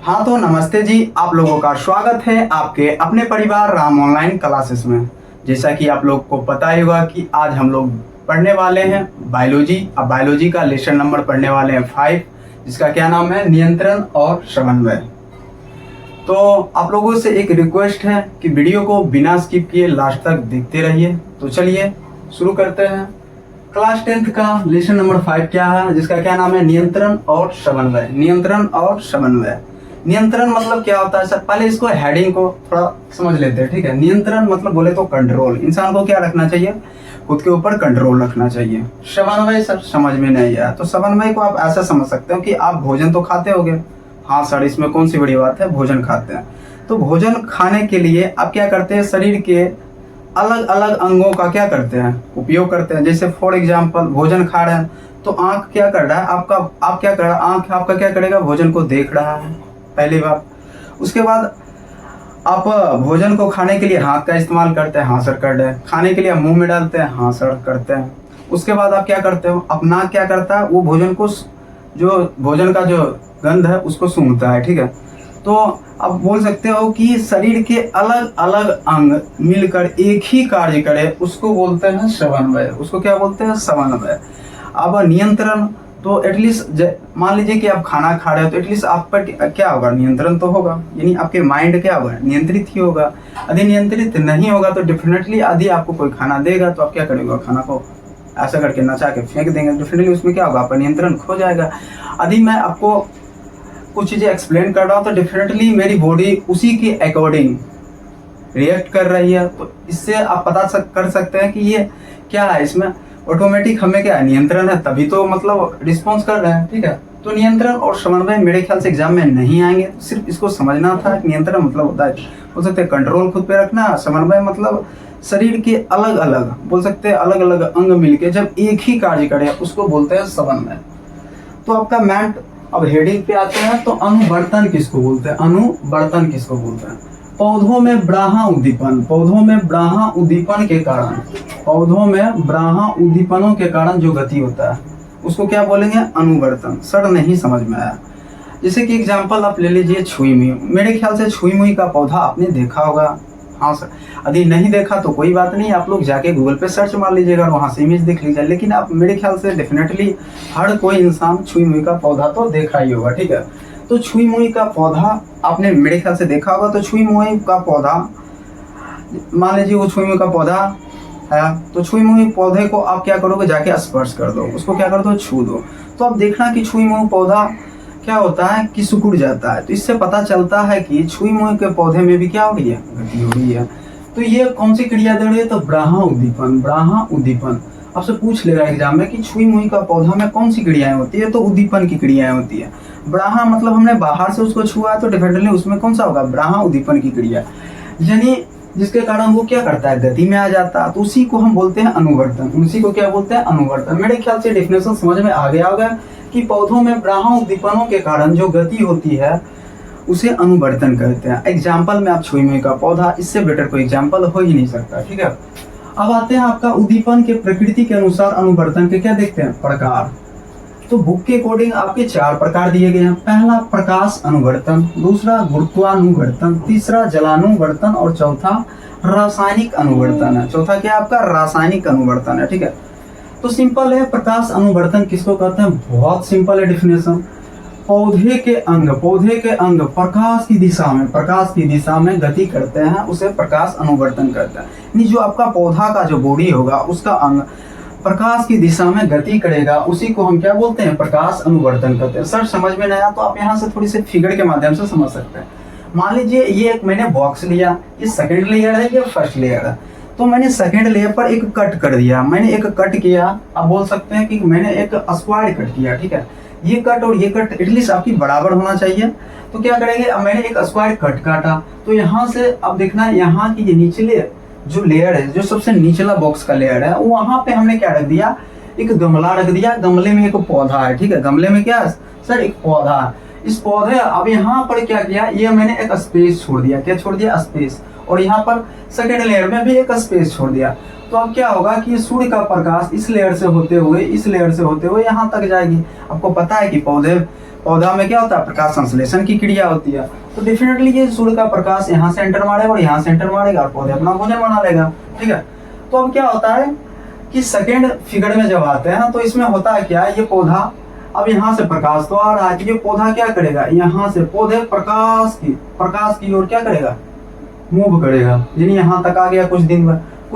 हाँ तो नमस्ते जी, आप लोगों का स्वागत है आपके अपने परिवार राम ऑनलाइन क्लासेस में। जैसा कि आप लोग को पता ही होगा कि आज हम लोग पढ़ने वाले हैं बायोलॉजी। अब बायोलॉजी का लेसन नंबर पढ़ने वाले हैं 5, जिसका क्या नाम है, नियंत्रण और समन्वय। तो आप लोगों से एक रिक्वेस्ट है कि वीडियो को बिना स्किप किए लास्ट तक देखते रहिए। तो चलिए शुरू करते हैं। क्लास 10th का लेसन नंबर 5 क्या है, जिसका क्या नाम है, नियंत्रण और समन्वय। नियंत्रण और समन्वय। नियंत्रण मतलब क्या होता है सर, पहले इसको हेडिंग को थोड़ा समझ लेते हैं। ठीक है, नियंत्रण मतलब बोले तो कंट्रोल। इंसान को क्या रखना चाहिए, खुद के ऊपर कंट्रोल रखना चाहिए। समन्वय सर समझ में नहीं आया, तो समन्वय को आप ऐसा समझ सकते हो कि आप भोजन तो खाते होगे। हाँ सर, इसमें कौन सी बड़ी बात है, भोजन खाते हैं। तो भोजन खाने के लिए आप क्या करते हैं, शरीर के अलग अलग अंगों का क्या करते हैं, उपयोग करते हैं। जैसे फॉर एग्जाम्पल भोजन खा रहे हैं तो आंख क्या कर रहा है आपका, आप क्या कर रहा है, आंख आपका क्या करेगा, भोजन को देख रहा है, पहली बात। उसके बाद आप भोजन को खाने के लिए हाथ का इस्तेमाल करते हैं, हाँ सर कर रहे हैं। खाने के लिए आप मुंह में डालते हैं, हाँ सर करते हैं। उसके बाद आप क्या करते हो, अब नाक क्या करता है, वो भोजन को, जो भोजन का जो गंध है उसको सूंघता है। ठीक है, तो आप बोल सकते हो कि शरीर के अलग अलग अंग मिलकर एक ही कार्य करे, उसको बोलते हैं समन्वय। उसको क्या बोलते हैं, समन्वय। अब नियंत्रण तो एटलीस्ट मान लीजिए कि आप खाना खा रहे हो तो एटलीस्ट आप पर क्या होगा, नियंत्रण तो होगा, यानी आपके माइंड क्या होगा, नियंत्रित ही होगा। यदि नियंत्रित नहीं होगा तो डेफिनेटली यदि आपको कोई खाना देगा तो आप क्या करेंगे, खाना को ऐसा करके नचा के फेंक देंगे, डेफिनेटली उसमें क्या होगा, आपका नियंत्रण खो जाएगा। यदि मैं आपको कुछ चीज़ें एक्सप्लेन कर रहा हूँ तो डेफिनेटली मेरी बॉडी उसी के अकॉर्डिंग रिएक्ट कर रही है। तो इससे आप पता कर सकते हैं कि ये क्या है, इसमें ऑटोमेटिक हमें क्या है, नियंत्रण है, तभी तो मतलब रिस्पॉन्स कर रहे हैं। ठीक है, तो नियंत्रण और समन्वय मेरे ख्याल से एग्जाम में नहीं आएंगे, तो सिर्फ इसको समझना था कि नियंत्रण मतलब होता है, बोल सकते हैं कंट्रोल खुद पे रखना। समन्वय मतलब शरीर के अलग अलग, बोल सकते हैं अलग अलग अंग मिलके जब एक ही कार्य करे उसको बोलते हैं समन्वय। तो आपका मैंट, अब हेडिंग पे आते हैं तो अनुवर्तन किसको बोलते हैं, अनुवर्तन किसको बोलते हैं। पौधों में ब्राहा उद्दीपन, पौधों में ब्राहा उद्दीपन के कारण, पौधों में ब्राहा उद्दीपनों के कारण जो गति होता है उसको क्या बोलेंगे, अनुवर्तन। सर नहीं समझ में आया। जैसे कि एग्जांपल आप ले लीजिए छुई मुई। मेरे ख्याल से छुई मुई का पौधा आपने देखा होगा। हाँ सर, यदि नहीं देखा तो कोई बात नहीं, आप लोग जाके गूगल पे सर्च मार लीजिएगा और वहाँ से इमेज देख लीजिए। लेकिन आप मेरे ख्याल से डेफिनेटली हर कोई इंसान छुई मुई का पौधा तो देखा ही होगा। ठीक है, तो छुई मुई का पौधा आपने मेरे ख्याल से देखा होगा। तो छुई मुई का पौधा, मान लीजिए वो छुई मुई का पौधा है, तो छुई मुई पौधे को आप क्या करोगे, जाके स्पर्श कर दो, उसको क्या कर दो, छू दो। तो आप देखना कि छुई मुई पौधा क्या होता है कि सिकुड़ जाता है। तो इससे पता चलता है कि छुई मुई के पौधे में भी क्या हो रही है, गति हो रही है। तो ये कौन सी क्रिया दे रही है, तो ब्राहा उद्दीपन। ब्राहा उद्दीपन आपसे पूछ लेगा एग्जाम में कि छुई मुई का पौधा में कौन सी क्रियाएं होती है, तो उद्दीपन की क्रियाएं होती है। ब्राहा मतलब हमने बाहर से उसको छुआ तो डेफिनेटली उसमें कौन सा होगा, ब्राहा उद्दीपन की क्रिया, यानी जिसके कारण वो क्या करता है, गति में आ जाता है। तो उसी को हम बोलते हैं अनुवर्तन। उसी को क्या बोलते हैं, अनुवर्तन। मेरे ख्याल से डेफिनेशन समझ में आ गया होगा कि पौधों में ब्राहा उद्दीपनों के कारण जो गति होती है उसे अनुवर्तन कहते हैं। एग्जाम्पल में आप छुई मुई का पौधा, इससे बेटर कोई एग्जाम्पल हो ही नहीं सकता। ठीक है, अब आते हैं आपका उद्दीपन के प्रकृति के अनुसार अनुवर्तन के क्या देखते हैं, प्रकार। तो बुक के अकॉर्डिंग आपके 4 प्रकार दिए गए हैं। पहला प्रकाश अनुवर्तन, दूसरा गुरुत्वानुवर्तन, तीसरा जलानुवर्तन और चौथा रासायनिक अनुवर्तन है। चौथा क्या आपका, रासायनिक अनुवर्तन है। ठीक है, तो सिंपल है, प्रकाश अनुवर्तन किसको कहते हैं, बहुत सिंपल है डेफिनेशन। पौधे के अंग प्रकाश की दिशा में गति करते हैं, उसे प्रकाश अनुवर्तन करते हैं। यानी जो आपका पौधा का जो बॉडी होगा उसका अंग प्रकाश की दिशा में गति करेगा, उसी को हम क्या बोलते हैं, प्रकाश अनुवर्तन करते हैं। सर समझ में नहीं आया तो आप यहाँ से थोड़ी सी फिगर के माध्यम से समझ सकते हैं। मान लीजिए ये एक मैंने बॉक्स लिया, ये सेकंड लेयर है, ये फर्स्ट लेयर है। तो मैंने सेकंड लेयर पर एक कट कर दिया, मैंने एक कट किया, आप बोल सकते हैं कि मैंने एक स्क्वायर कट किया। ठीक है, ये कट और ये कट एटलीस्ट आपकी बराबर होना चाहिए। तो क्या करेंगे, अब मैंने एक स्क्वायर कट काटा, तो यहाँ से अब देखना, यहाँ की ये निचले जो लेयर है, जो सबसे निचला बॉक्स का लेयर है, वहां पे हमने क्या रख दिया, एक गमला रख दिया। गमले में एक पौधा है। ठीक है, गमले में क्या है सर, एक पौधा है। इस पौधे, अब यहाँ पर क्या किया, ये मैंने एक स्पेस छोड़ दिया। क्या छोड़ दिया, स्पेस। और यहाँ पर सेकेंड लेयर में भी एक स्पेस छोड़ दिया। तो अब क्या होगा कि सूर्य का प्रकाश इस लेयर से होते हुए यहाँ तक जाएगी। आपको पता है कि पौधा में क्या होता है, प्रकाश संश्लेषण की क्रिया होती है। तो डेफिनेटली ये सूर्य का प्रकाश यहाँ से एंटर मारेगा और यहाँ से एंटर मारेगा और पौधे अपना भोजन बना लेगा, ठीक है। तो अब क्या होता है कि सेकेंड फिगर में जब आते हैं तो इसमें होता है क्या, ये पौधा अब यहाँ से प्रकाश तो आ रहा है, ये पौधा क्या करेगा, यहाँ से पौधे प्रकाश की ओर क्या करेगा, मूव करेगा। यानी यहाँ तक आ गया, कुछ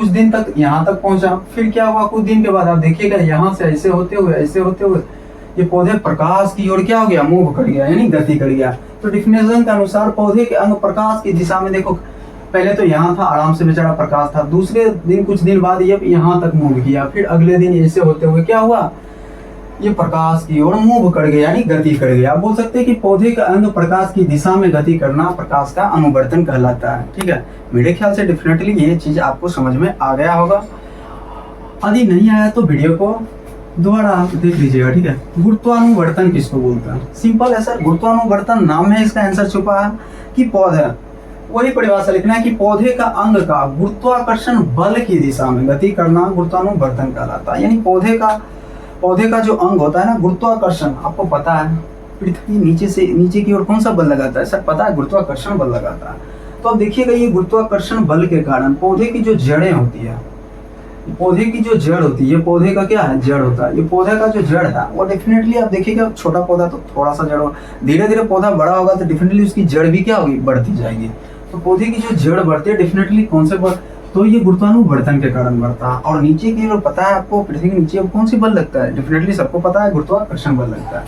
दिन तक यहाँ तक पहुंचा, फिर क्या हुआ, कुछ दिन के बाद आप देखिएगा यहाँ से ऐसे होते हुए ये पौधे प्रकाश की ओर क्या हो गया, मूव कर गया, यानी गति कर गया। तो डिफिनेशन के अनुसार पौधे के अंग प्रकाश की दिशा में, देखो पहले तो यहाँ था, आराम से बेचारा प्रकाश था, दूसरे दिन कुछ दिन बाद ये यहाँ तक मूव किया, फिर अगले दिन ऐसे होते हुए क्या हुआ, ये प्रकाश की ओर मूव कर गया, यानी गति कर गया। आप बोल सकते हैं कि पौधे का अंग प्रकाश की दिशा में गति करना प्रकाश का अनुवर्तन कहलाता है, ठीक है। मेरे ख्याल से डेफिनेटली ये चीज आपको समझ में आ गया होगा। यदि नहीं आया तो वीडियो को दोबारा देख लीजिएगा, ठीक है। गुरुत्वानुवर्तन किसको बोलते हैं, सिंपल है सर, गुरुत्वानुवर्तन नाम में इसका आंसर छुपा है कि पौधा, वही परिभाषा लिखना है कि पौधे का अंग का गुरुत्वाकर्षण बल की दिशा में गति करना गुरुत्वानुवर्तन कहलाता है। यानी पौधे का जो अंग होता है ना, गुरुत्वाकर्षण, आपको पता है पृथ्वी नीचे की ओर कौन सा बल लगाता है, सर पता है, गुरुत्वाकर्षण बल लगाता है। तो अब देखिएगा ये गुरुत्वाकर्षण बल के कारण पौधे की जो जड़ें होती है, पौधे की जो जड़ होती है, पौधे का क्या है, जड़ होता है, ये पौधे का जो जड़ है वो डेफिनेटली आप देखिएगा, छोटा पौधा तो थोड़ा सा जड़ हो, धीरे धीरे पौधा बड़ा होगा तो डेफिनेटली उसकी जड़ भी क्या होगी, बढ़ती जाएगी। तो पौधे की जो जड़ बढ़ती है डेफिनेटली कौन से बल, तो ये गुरुत्वानुवर्तन के कारण बढ़ता है। और नीचे की ओर पता है आपको, पृथ्वी के नीचे कौन सी बल लगता है, डेफिनेटली सबको पता है, गुरुत्वाकर्षण बल लगता है।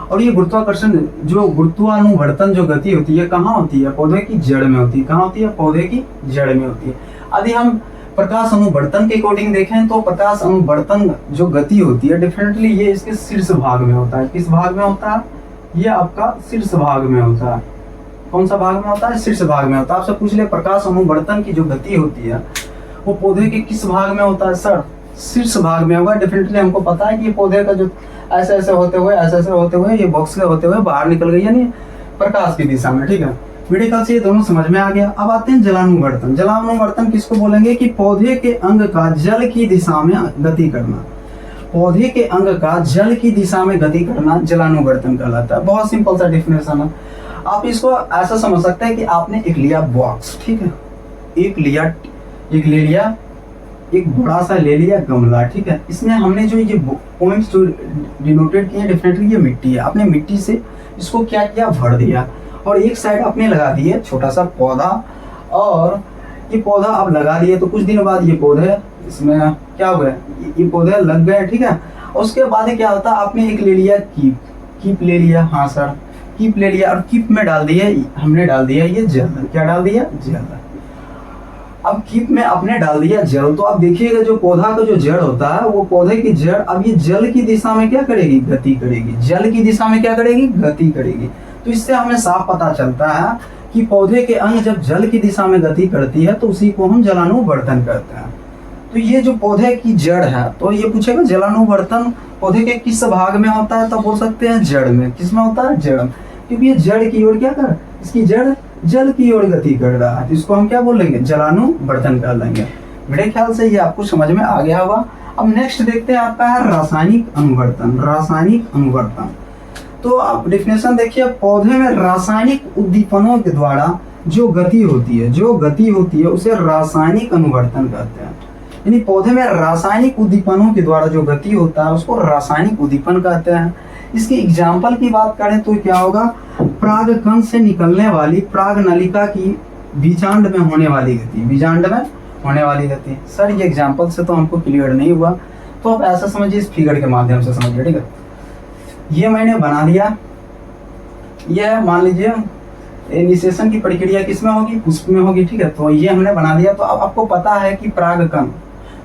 और ये गुरुत्वाकर्षण जो गुरुत्वानुवर्तन जो गति होती है कहाँ होती है, पौधे की जड़ में होती है। कहाँ होती है, पौधे की जड़ में होती है। यदि हम प्रकाश अनुवर्तन के अकॉर्डिंग देखें तो प्रकाश अनुवर्तन जो गति होती है डेफिनेटली ये इसके शीर्ष भाग में होता है। किस भाग में होता है, ये आपका शीर्ष भाग में होता है। कौन सा भाग में होता है, शीर्ष भाग में होता है। आपसे पूछ ले प्रकाश अनुवर्तन की जो गति होती है वो पौधे के किस भाग में होता है, सर शीर्ष भाग में होगा। डेफिनेटली हमको पता है कि ये पौधे का जो ऐसे ऐसे होते हुए ये बॉक्स के होते हुए बाहर निकल गई, यानी प्रकाश की दिशा में, ठीक है। मेरे ख्याल से ये दोनों समझ में आ गया। अब आते हैं जलानुवर्तन। जलानुवर्तन किसको बोलेंगे कि पौधे के अंग का जल की दिशा में गति करना। पौधे के अंग का जल की दिशा में गति करना जलानुवर्तन कहलाता है। बहुत सिंपल सा डेफिनेशन है। आप इसको ऐसा समझ सकते हैं कि आपने एक लिया बॉक्स, ठीक है, एक ले लिया एक बड़ा सा ले लिया गमला, ठीक है। इसमें हमने जो ये पॉइंट्स जो डिनोटेड किए डेफिनेटली ये मिट्टी है। आपने मिट्टी से इसको क्या किया, भर दिया और एक साइड आपने लगा दिए छोटा सा पौधा, और ये पौधा आप लगा दिए तो कुछ दिन बाद ये पौधे इसमें क्या हुआ, ये पौधे लग गए, ठीक है। उसके बाद क्या होता है, आपने एक ले लिया कीप ले लिया, हाँ सर कीप ले लिया, और कीप में हमने डाल दिया ये जल। क्या डाल दिया, जल। अब कीप में आपने डाल दिया जल, तो आप देखिएगा जो पौधा का जो जड़ होता है वो पौधे की जड़ अब ये जल की दिशा में क्या करेगी, गति करेगी। जल की दिशा में क्या करेगी, गति करेगी। तो इससे हमें साफ पता चलता है कि पौधे के अंग जब जल की दिशा में गति करती है तो उसी को हम जलानुवर्तन कहते हैं। तो ये जो पौधे की जड़ है, तो ये पूछेगा जलानुवर्तन पौधे के किस भाग में होता है, तो बोल सकते हैं जड़ में। किस में होता है, जड़, क्योंकि ये जड़ की ओर क्या कर, इसकी जड़ जल की ओर गति कर रहा है, तो इसको हम क्या बोलेंगे, जलानुवर्तन कर लेंगे। मेरे ख्याल से ये आपको समझ में आ गया होगा। अब नेक्स्ट देखते हैं आपका है रासायनिक अनुवर्तन। रासायनिक अनुवर्तन, तो आप डेफिनेशन देखिए, पौधे में रासायनिक उद्दीपनों के द्वारा जो गति होती है उसे रासायनिक अनुवर्तन कहते हैं। यानी पौधे में रासायनिक उद्दीपनों के द्वारा जो गति होता है उसको रासायनिक उद्दीपन कहते हैं। इसकी एग्जाम्पल की बात करें तो क्या होगा, परागकण से निकलने वाली पराग नलिका की बीजांड में होने वाली गति। सर ये एग्जाम्पल से तो हमको क्लियर नहीं हुआ, तो आप ऐसा समझिए, इस फिगर के माध्यम से समझिए, ठीक है। ये मैंने बना दिया, यह मान लीजिए इनिशिएशन की प्रक्रिया किसमें होगी, पुष्प में होगी, ठीक है। तो ये हमने बना दिया। तो अब आपको पता है कि परागकण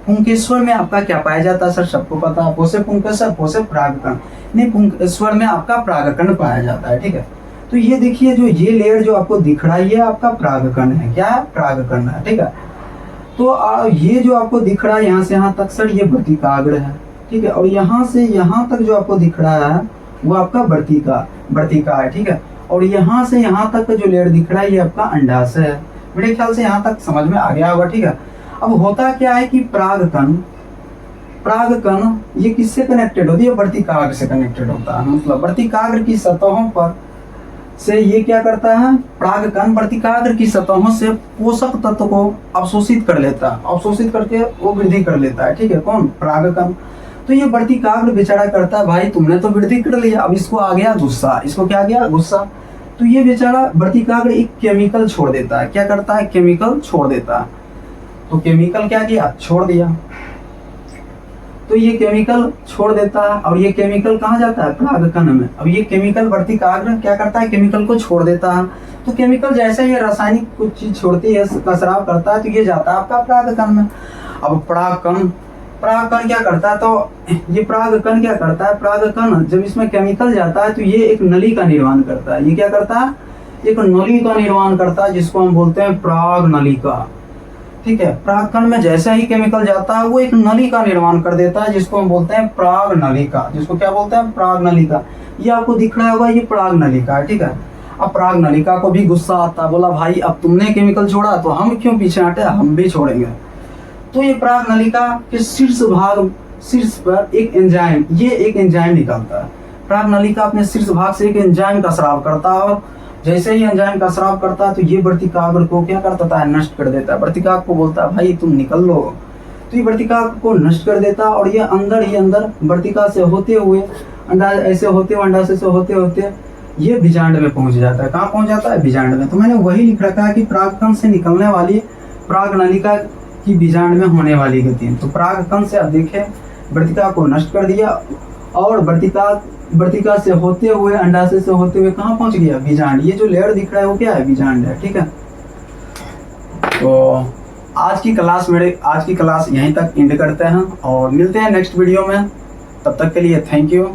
पुंकेश्वर में आपका क्या पाया जाता है, सर सबको पता है, पोषे पुंकेश्वर पोषे परागकण, नहीं पुंकेश्वर में आपका परागकण पाया जाता है, ठीक है। तो ये देखिए जो ये लेयर जो आपको दिख रहा है ये आपका परागकण है। क्या है, परागकण है, ठीक है। तो ये जो आपको दिख रहा है यहाँ से यहाँ तक सर ये वर्तिकाग्र है, ठीक है। और यहाँ से यहाँ तक जो आपको दिख रहा है वो आपका वर्तिका है, ठीक है। और यहाँ से यहाँ तक का जो लेयर दिख रहा है ये आपका अंडाशय है। मेरे ख्याल से यहाँ तक समझ में आ गया होगा, ठीक है। अब होता क्या है कि परागकण परागकण ये किससे कनेक्टेड होती है? वर्तिकाग्र से कनेक्टेड होता है। मतलब वर्तिकाग्र की सतहों पर से ये क्या करता है? परागकण वर्तिकाग्र की सतहों से पोषक तत्व को अवशोषित कर लेता है, अवशोषित करके वो वृद्धि कर लेता है। ठीक है, कौन? परागकण। तो ये वर्तिकाग्र बेचारा करता है, भाई तुमने तो वृद्धि कर लिया, अब इसको आ गया गुस्सा। इसको क्या गया? गुस्सा। तो ये बेचारा वर्तिकाग्र एक केमिकल छोड़ देता है। क्या करता है? केमिकल छोड़ देता है। तो केमिकल क्या किया? छोड़ दिया। तो ये केमिकल छोड़ देता है और ये केमिकल कहाँ जाता है? परागकण में। अब ये केमिकल वर्तिकाग्र क्या करता है? केमिकल को छोड़ देता है। तो केमिकल जैसे ये रासायनिक कुछ चीज छोड़ती है, का स्राव करता है, तो ये जाता है आपका परागकण में। अब परागकण क्या करता है? तो ये परागकण क्या करता है? परागकण जब इसमें केमिकल जाता है तो ये एक नली का निर्माण करता है। ये क्या करता है? एक नली का निर्माण करता है, जिसको हम बोलते हैं पराग नलिका। ठीक है, परागकण में जैसे ही केमिकल जाता है वो एक नली का निर्माण कर देता है, जिसको हम बोलते हैं पराग नलिका। जिसको क्या बोलते हैं? पराग नलिका। ये आपको दिख रहा होगा, ये पराग नलिका है। ठीक है, अब पराग नलिका को भी गुस्सा आता है, बोला भाई अब तुमने केमिकल छोड़ा तो हम क्यों पीछे हटे, हम भी छोड़ेंगे। तो ये पराग नलिका के शीर्ष पर एक एंजाइम, ये एक एंजाइम निकलता है। पराग नलिका अपने शीर्ष भाग से एक एंजाइम का स्राव करता है और जैसे ही एंजाइम का स्राव करता है तो ये वर्तिकाग्र को क्या करता है? नष्ट कर देता है। वर्तिकाग्र को बोलता है भाई तुम निकल लो। तो ये वर्तिकाग्र को नष्ट कर देता है और ये अंदर ही अंदर वर्तिका से होते हुए अंडाशय से होते होते ये बीजांड में पहुंच जाता है। कहाँ पहुंच जाता है? बीजांड में। तो मैंने वही लिख रखा है कि परागकण से निकलने वाली पराग नलिका की बीजांड में होने वाली गति। तो परागकण से अब देखें वर्तिका को नष्ट कर दिया और वर्तिका से होते हुए अंडाशय से होते हुए कहाँ पहुंच गया? बीजांड। ये जो लेयर दिख रहा है वो क्या है? बीजांड है। ठीक है, तो आज की क्लास यहीं तक एंड करते हैं और मिलते हैं नेक्स्ट वीडियो में। तब तक के लिए थैंक यू।